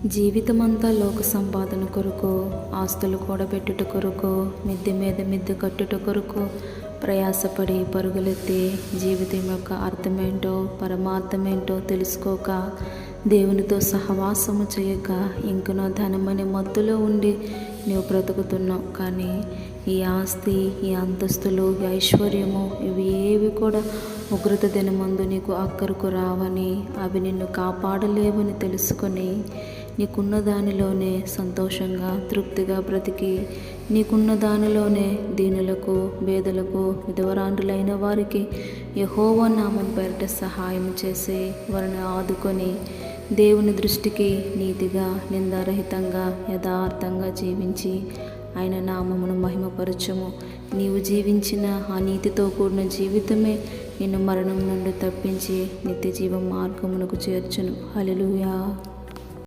జీవితమంతా లోక సంపాదన కొరకు, ఆస్తులు కూడబెట్టుట కొరకు, మిద్దె మీద మిద్దె కట్టుట కొరకు ప్రయాసపడి పరుగులెత్తి జీవితం యొక్క అర్థమేంటో పరమార్థమేంటో తెలుసుకోక, దేవునితో సహవాసము చేయక, ఇంకనో ధనమనే మత్తులో ఉండి నువ్వు బ్రతుకుతున్నావు. కానీ ఈ ఆస్తి, ఈ అంతస్తులు, ఈ ఐశ్వర్యము ఇవి ఏవి కూడా ఉగ్రత దినమందు నీకు అక్కరకు రావని, అవి నిన్ను కాపాడలేవని తెలుసుకొని నీకున్న దానిలోనే సంతోషంగా తృప్తిగా బ్రతికి, నీకున్న దానిలోనే దీనులకు, పేదలకు, విధవరాండ్రులైన వారికి యెహోవా నామం పేరిట సహాయం చేసి వారిని ఆదుకొని దేవుని దృష్టికి నీతిగా, నిందారహితంగా, యథార్థంగా జీవించి ఆయన నామమును మహిమపరచము. నీవు జీవించిన ఆ నీతితో కూడిన జీవితమే నిన్ను మరణం నుండి తప్పించి నిత్య జీవ మార్గమునకు చేర్చును. హల్లెలూయా.